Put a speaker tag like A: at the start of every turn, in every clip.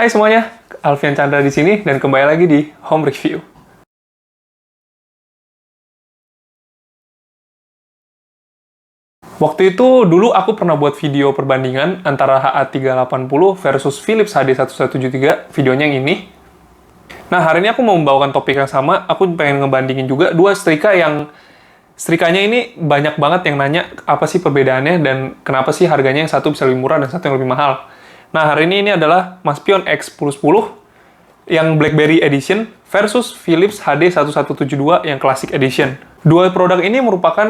A: Hai semuanya, Alfian Chandra di sini dan kembali lagi di Home Review. Waktu itu dulu aku pernah buat video perbandingan antara HA380 versus Philips HD1173, videonya yang ini. Nah, hari ini aku mau membawakan topik yang sama, aku pengen ngebandingin juga dua setrika yang setrikanya ini banyak banget yang nanya apa sih perbedaannya dan kenapa sih harganya yang satu bisa lebih murah dan satu yang lebih mahal. Nah, hari ini adalah Maspion X1010 yang BlackBerry Edition versus Philips HD1172 yang Classic Edition. Dua produk ini merupakan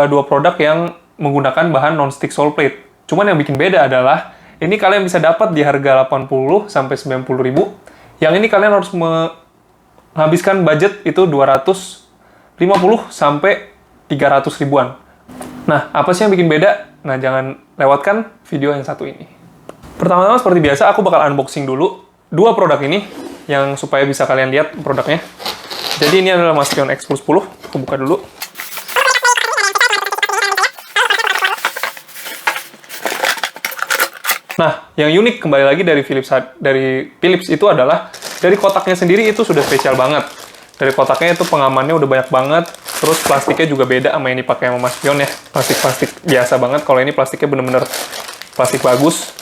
A: dua produk yang menggunakan bahan non-stick sole plate. Cuman yang bikin beda adalah ini kalian bisa dapat di harga 80 sampai 90 ribu. Yang ini kalian harus menghabiskan budget itu 250 sampai 300 ribuan. Nah, apa sih yang bikin beda? Nah, jangan lewatkan video yang satu ini. Pertama-tama seperti biasa, aku bakal unboxing dulu dua produk ini, yang supaya bisa kalian lihat produknya. Jadi ini adalah Maspion X1010, aku buka dulu. Nah, yang unik kembali lagi dari Philips itu adalah dari kotaknya sendiri itu sudah spesial banget. Dari kotaknya itu pengamannya udah banyak banget, terus plastiknya juga beda sama yang dipakai sama Maspion ya. Plastik biasa banget, kalau ini plastiknya bener-bener plastik bagus.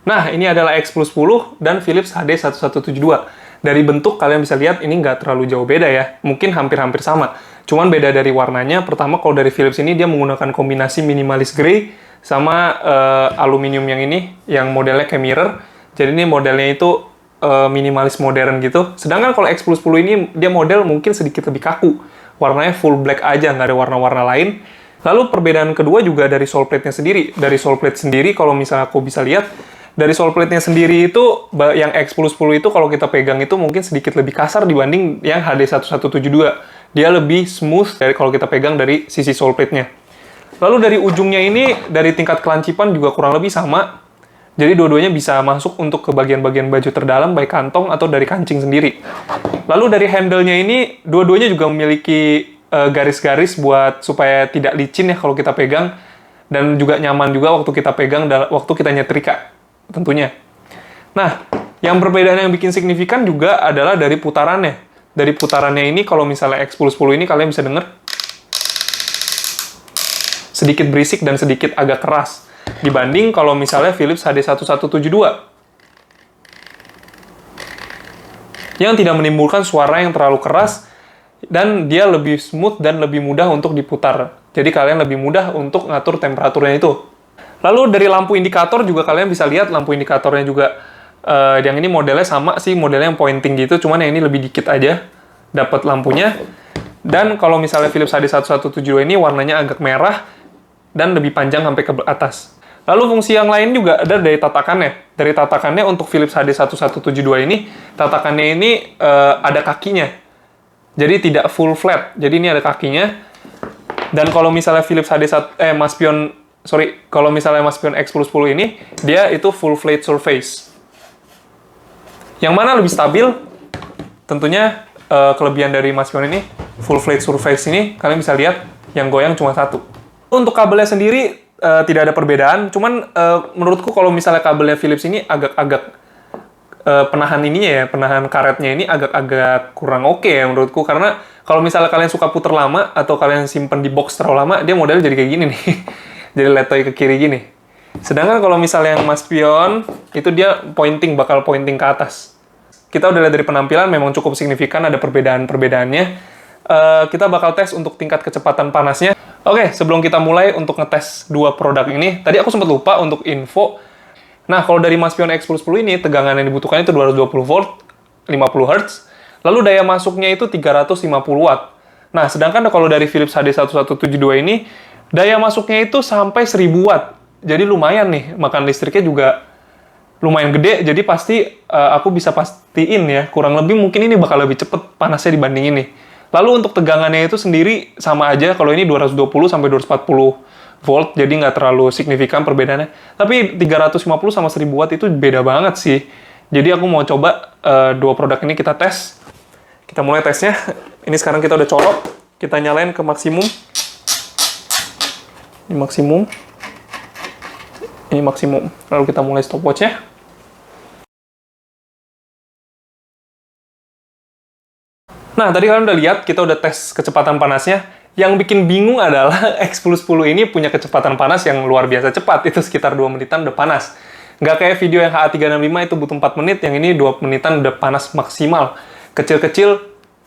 A: Nah, ini adalah X1010 dan Philips HD1172. Dari bentuk, kalian bisa lihat ini nggak terlalu jauh beda ya. Mungkin hampir-hampir sama. Cuman beda dari warnanya. Pertama, kalau dari Philips ini, dia menggunakan kombinasi minimalis grey sama aluminium yang ini, yang modelnya kayak mirror. Jadi ini modelnya itu minimalis modern gitu. Sedangkan kalau X1010 ini, dia model mungkin sedikit lebih kaku. Warnanya full black aja, nggak ada warna-warna lain. Lalu perbedaan kedua juga dari sole plate-nya sendiri. Dari sole plate sendiri, kalau misalnya aku bisa lihat, dari sole plate-nya sendiri itu, yang X1010 itu kalau kita pegang itu mungkin sedikit lebih kasar dibanding yang HD1172. Dia lebih smooth dari kalau kita pegang dari sisi sole plate-nya. Lalu dari ujungnya ini, dari tingkat kelancipan juga kurang lebih sama. Jadi dua-duanya bisa masuk untuk ke bagian-bagian baju terdalam, baik kantong atau dari kancing sendiri. Lalu dari handle-nya ini, dua-duanya juga memiliki garis-garis buat supaya tidak licin ya kalau kita pegang. Dan juga nyaman juga waktu kita pegang, waktu kita nyetrika. Tentunya. Nah, yang perbedaan yang bikin signifikan juga adalah dari putarannya. Dari putarannya ini, kalau misalnya X1010 ini, kalian bisa denger sedikit berisik dan sedikit agak keras. Dibanding kalau misalnya Philips HD1172. Yang tidak menimbulkan suara yang terlalu keras, dan dia lebih smooth dan lebih mudah untuk diputar. Jadi kalian lebih mudah untuk ngatur temperaturnya itu. Lalu dari lampu indikator juga kalian bisa lihat lampu indikatornya juga yang ini modelnya sama sih, modelnya yang pointing gitu, cuman yang ini lebih dikit aja dapat lampunya. Dan kalau misalnya Philips HD1172 ini warnanya agak merah dan lebih panjang sampai ke atas. Lalu fungsi yang lain juga ada dari tatakannya. Dari tatakannya untuk Philips HD1172 ini, tatakannya ini ada kakinya. Jadi tidak full flat. Jadi ini ada kakinya. Dan kalau misalnya Philips kalau misalnya Maspion X1010 ini, dia itu full flat surface. Yang mana lebih stabil? Tentunya kelebihan dari Maspion ini, full flat surface ini, kalian bisa lihat yang goyang cuma satu. Untuk kabelnya sendiri, tidak ada perbedaan. Cuman menurutku kalau misalnya kabelnya Philips ini agak-agak penahan ininya ya, penahan karetnya ini agak-agak kurang oke ya menurutku. Karena kalau misalnya kalian suka puter lama, atau kalian simpen di box terlalu lama, dia modelnya jadi kayak gini nih. Jadi letoy ke kiri gini. Sedangkan kalau misalnya yang Maspion, itu dia bakal pointing ke atas. Kita udah lihat dari penampilan, memang cukup signifikan ada perbedaan-perbedaannya. Kita bakal tes untuk tingkat kecepatan panasnya. Oke, sebelum kita mulai untuk ngetes dua produk ini, tadi aku sempat lupa untuk info. Nah, kalau dari Maspion X1010 ini, tegangan yang dibutuhkan itu 220 volt, 50 Hz. Lalu daya masuknya itu 350 watt. Nah, sedangkan kalau dari Philips HD1172 ini, daya masuknya itu sampai 1000 watt. Jadi lumayan nih, makan listriknya juga lumayan gede. Jadi pasti aku bisa pastiin ya, kurang lebih mungkin ini bakal lebih cepet panasnya dibanding ini. Lalu untuk tegangannya itu sendiri sama aja. Kalau ini 220 sampai 240 volt, jadi nggak terlalu signifikan perbedaannya. Tapi 350 sama 1000 watt itu beda banget sih. Jadi aku mau coba dua produk ini kita tes. Kita mulai tesnya. Ini sekarang kita udah colok. Kita nyalain ke maksimum. Ini maksimum. Ini maksimum. Lalu kita mulai stopwatch-nya. Nah, tadi kalian udah lihat, kita udah tes kecepatan panasnya. Yang bikin bingung adalah X1010 ini punya kecepatan panas yang luar biasa cepat. Itu sekitar 2 menitan udah panas. Nggak kayak video yang HA365 itu butuh 4 menit, yang ini 2 menitan udah panas maksimal. Kecil-kecil,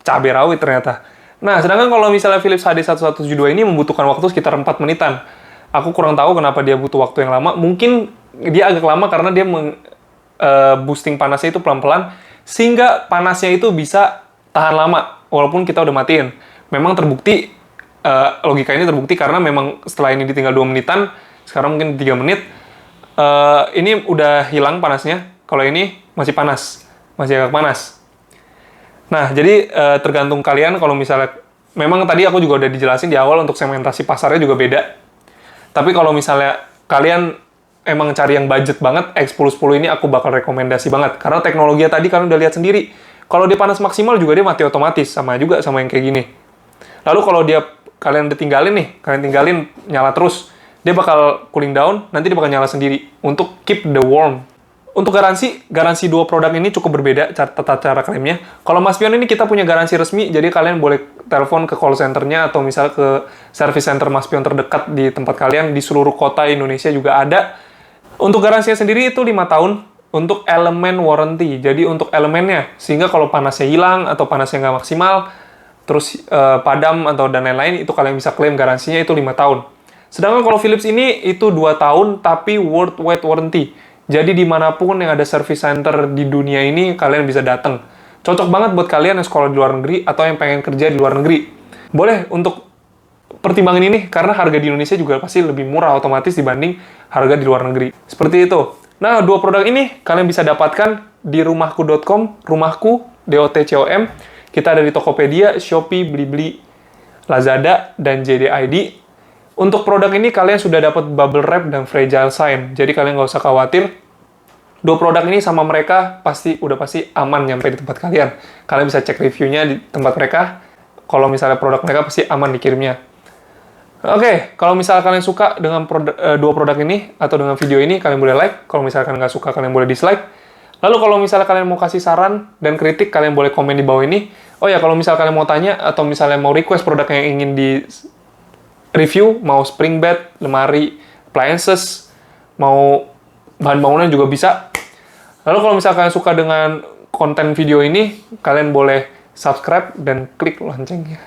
A: cabai rawit ternyata. Nah, sedangkan kalau misalnya Philips HD1172 ini membutuhkan waktu sekitar 4 menitan. Aku kurang tahu kenapa dia butuh waktu yang lama. Mungkin dia agak lama karena dia boosting panasnya itu pelan-pelan, sehingga panasnya itu bisa tahan lama, walaupun kita udah matiin. Memang terbukti, logika ini terbukti karena memang setelah ini ditinggal 2 menitan, sekarang mungkin 3 menit, ini udah hilang panasnya. Kalau ini masih panas, masih agak panas. Nah, jadi tergantung kalian kalau misalnya, memang tadi aku juga udah dijelasin di awal untuk segmentasi pasarnya juga beda. Tapi kalau misalnya kalian emang cari yang budget banget, X1010 ini aku bakal rekomendasi banget. Karena teknologinya tadi kalian udah lihat sendiri. Kalau dia panas maksimal juga dia mati otomatis, sama juga sama yang kayak gini. Lalu kalau kalian udah tinggalin nih, kalian tinggalin nyala terus, dia bakal cooling down, nanti dia bakal nyala sendiri untuk keep the warm. Untuk garansi dua produk ini cukup berbeda tata cara klaimnya. Kalau Maspion ini kita punya garansi resmi, jadi kalian boleh telepon ke call centernya atau misalnya ke service center Maspion terdekat di tempat kalian, di seluruh kota Indonesia juga ada. Untuk garansinya sendiri itu 5 tahun. Untuk elemen warranty, jadi untuk elemennya, sehingga kalau panasnya hilang atau panasnya nggak maksimal, terus padam atau dan lain-lain, itu kalian bisa klaim garansinya itu 5 tahun. Sedangkan kalau Philips ini itu 2 tahun, tapi worldwide warranty. Jadi dimanapun yang ada service center di dunia ini, kalian bisa datang. Cocok banget buat kalian yang sekolah di luar negeri atau yang pengen kerja di luar negeri. Boleh untuk pertimbangan ini, karena harga di Indonesia juga pasti lebih murah otomatis dibanding harga di luar negeri. Seperti itu. Nah, 2 produk ini kalian bisa dapatkan di rumahku.com, rumahku, DOTCOM. Kita ada di Tokopedia, Shopee, Blibli, Lazada, dan JD.ID. Untuk produk ini kalian sudah dapat bubble wrap dan fragile sign, jadi kalian nggak usah khawatir. 2 produk ini sama mereka udah pasti aman nyampe di tempat kalian. Kalian bisa cek reviewnya di tempat mereka. Kalau misalnya produk mereka pasti aman dikirimnya. Oke, kalau misalnya kalian suka dengan 2 produk ini atau dengan video ini, kalian boleh like. Kalau misalnya kalian nggak suka, kalian boleh dislike. Lalu kalau misalnya kalian mau kasih saran dan kritik, kalian boleh komen di bawah ini. Oh ya, kalau misalnya kalian mau tanya atau misalnya mau request produk yang ingin di review, mau spring bed, lemari, appliances, mau bahan bangunan juga bisa. Lalu kalau misalnya kalian suka dengan konten video ini, kalian boleh subscribe dan klik loncengnya.